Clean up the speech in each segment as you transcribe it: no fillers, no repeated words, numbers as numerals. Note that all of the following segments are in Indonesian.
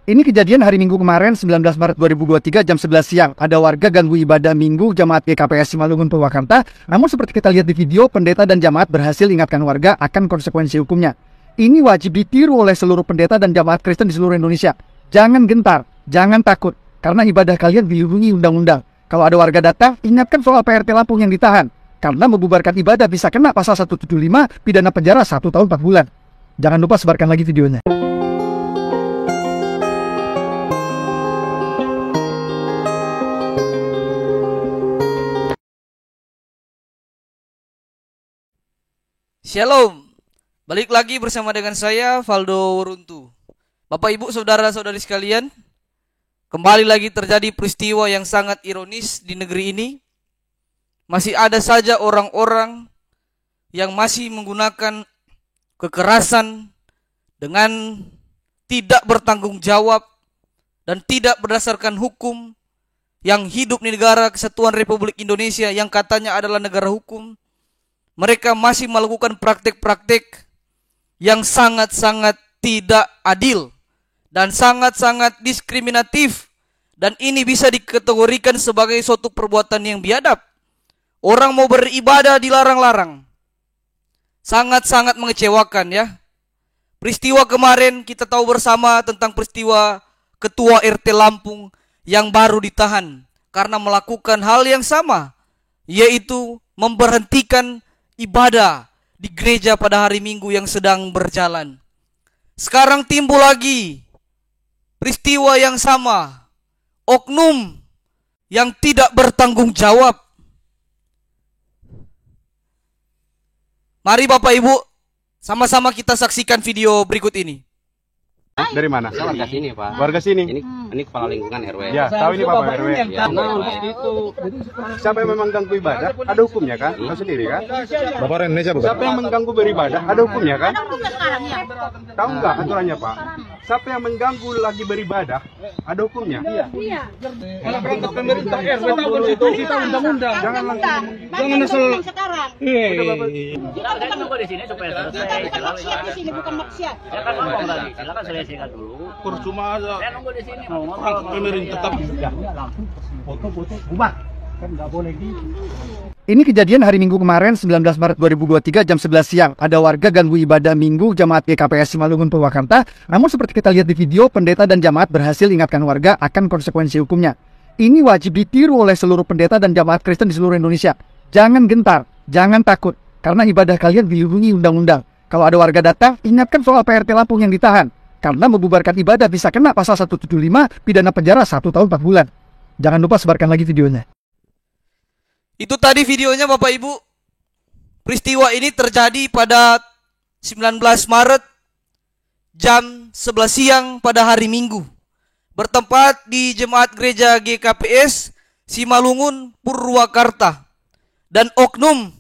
Ini kejadian hari Minggu kemarin 19 Maret 2023 jam 11 siang. Ada warga ganggu ibadah Minggu jamaat GKPS Simalungun Purwakarta. Namun seperti kita lihat di video, pendeta dan jamaat berhasil ingatkan warga akan konsekuensi hukumnya. Ini wajib ditiru oleh seluruh pendeta dan jamaat Kristen di seluruh Indonesia. Jangan gentar, jangan takut, karena ibadah kalian dilindungi undang-undang. Kalau ada warga datang, ingatkan soal PRT Lampung yang ditahan. Karena membubarkan ibadah bisa kena pasal 175, pidana penjara 1 tahun 4 bulan. Jangan lupa sebarkan lagi videonya. Shalom, balik lagi bersama dengan saya Valdo Runtu. Bapak Ibu saudara-saudari sekalian, kembali lagi terjadi peristiwa yang sangat ironis di negeri ini. Masih ada saja orang-orang yang masih menggunakan kekerasan dengan tidak bertanggung jawab dan tidak berdasarkan hukum, yang hidup di negara Kesatuan Republik Indonesia yang katanya adalah negara hukum. Mereka masih melakukan praktik-praktik yang sangat-sangat tidak adil dan sangat-sangat diskriminatif, dan ini bisa dikategorikan sebagai suatu perbuatan yang biadab. Orang mau beribadah dilarang-larang. Sangat-sangat mengecewakan ya. Peristiwa kemarin kita tahu bersama tentang peristiwa Ketua RT Lampung yang baru ditahan karena melakukan hal yang sama, yaitu memberhentikan ibadah di gereja pada hari Minggu yang sedang berjalan. Sekarang timbul lagi peristiwa yang sama, oknum yang tidak bertanggung jawab. Mari Bapak Ibu, sama-sama kita saksikan video berikut ini. Dari mana? Saya warga sini, Pak. Warga sini. Ini kepala lingkungan RW. Ya, tahu ini Bapak RW. Ya, itu. Siapa yang memang ganggu ibadah, ada hukumnya kan? Tahu sendiri kan? Bapak orang Indonesia bukan? Siapa yang mengganggu beribadah, ada hukumnya kan? Tahu nggak aturannya Pak? Siapa yang mengganggu lagi beribadah, ada hukumnya? Iya. Kalau perangkat pemerintah RW tahu konstitusi, tahu undang-undang. Jangan langsung. Jangan asal. Sekarang. Udah Bapak. Saya nunggu di sini supaya selesai. Kita maksiat di sini, bukan maksiat. Saya kan ngomong tadi, silakan selesaikan dulu. Percuma aja. Saya nunggu di sini mau ngomong. Perangkat pemerintah tetap. Foto-foto bubar. Kan nggak boleh gitu. Ini kejadian hari Minggu kemarin 19 Maret 2023 jam 11 siang. Ada warga ganggu ibadah Minggu jamaat GKPS Simalungun Purwakarta. Namun seperti kita lihat di video, pendeta dan jamaat berhasil ingatkan warga akan konsekuensi hukumnya. Ini wajib ditiru oleh seluruh pendeta dan jamaat Kristen di seluruh Indonesia. Jangan gentar, jangan takut, karena ibadah kalian dilindungi undang-undang. Kalau ada warga datang, ingatkan soal PRT Lampung yang ditahan. Karena membubarkan ibadah bisa kena pasal 175, pidana penjara 1 tahun 4 bulan. Jangan lupa sebarkan lagi videonya. Itu tadi videonya Bapak Ibu. Peristiwa ini terjadi pada 19 Maret jam 11 siang pada hari Minggu. Bertempat di Jemaat Gereja GKPS Simalungun Purwakarta. Dan oknum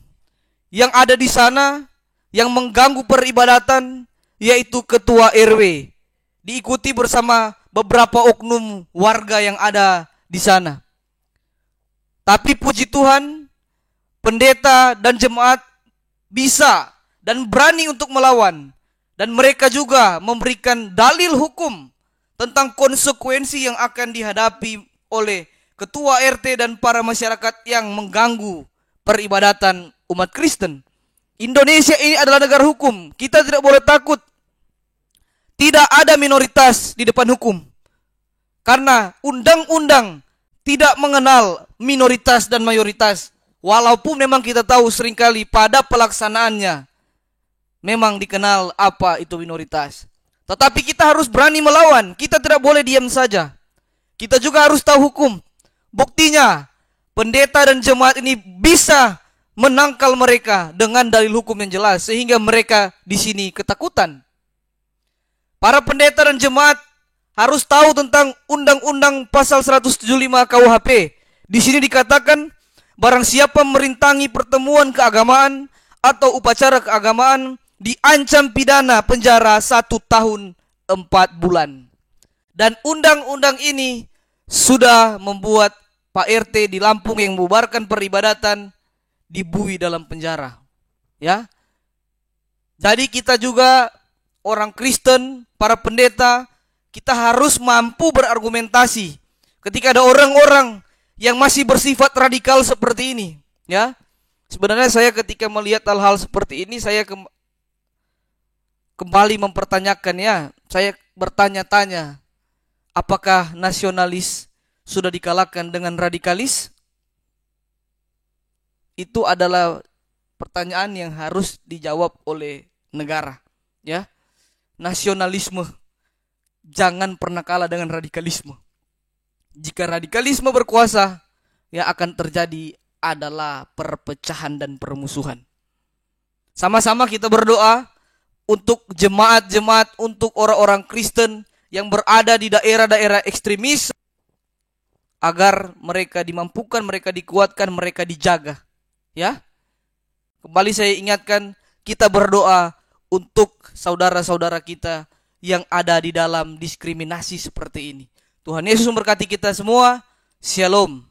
yang ada di sana yang mengganggu peribadatan yaitu Ketua RW. Diikuti bersama beberapa oknum warga yang ada di sana. Tapi puji Tuhan, pendeta dan jemaat bisa dan berani untuk melawan. Dan mereka juga memberikan dalil hukum tentang konsekuensi yang akan dihadapi oleh ketua RT dan para masyarakat yang mengganggu peribadatan umat Kristen. Indonesia ini adalah negara hukum. Kita tidak boleh takut. Tidak ada minoritas di depan hukum. Karena undang-undang tidak mengenal minoritas dan mayoritas. Walaupun memang kita tahu seringkali pada pelaksanaannya memang dikenal apa itu minoritas. Tetapi kita harus berani melawan. Kita tidak boleh diam saja. Kita juga harus tahu hukum. Buktinya, pendeta dan jemaat ini bisa menangkal mereka dengan dalil hukum yang jelas. Sehingga mereka di sini ketakutan. Para pendeta dan jemaat harus tahu tentang Undang-Undang Pasal 175 KUHP. Di sini dikatakan, barang siapa merintangi pertemuan keagamaan atau upacara keagamaan, diancam pidana penjara 1 tahun 4 bulan. Dan undang-undang ini sudah membuat Pak RT di Lampung yang membubarkan peribadatan dibui dalam penjara. Ya. Jadi kita juga orang Kristen, para pendeta, kita harus mampu berargumentasi ketika ada orang-orang yang masih bersifat radikal seperti ini, ya. Sebenarnya saya ketika melihat hal-hal seperti ini, saya kembali mempertanyakan, ya. Saya bertanya-tanya, apakah nasionalis sudah dikalahkan dengan radikalis? Itu adalah pertanyaan yang harus dijawab oleh negara, ya. Nasionalisme jangan pernah kalah dengan radikalisme. Jika radikalisme berkuasa, yang akan terjadi adalah perpecahan dan permusuhan. Sama-sama kita berdoa untuk jemaat-jemaat, untuk orang-orang Kristen yang berada di daerah-daerah ekstremis, agar mereka dimampukan, mereka dikuatkan, mereka dijaga. Ya, kembali saya ingatkan, kita berdoa untuk saudara-saudara kita yang ada di dalam diskriminasi seperti ini. Tuhan Yesus memberkati kita semua. Shalom.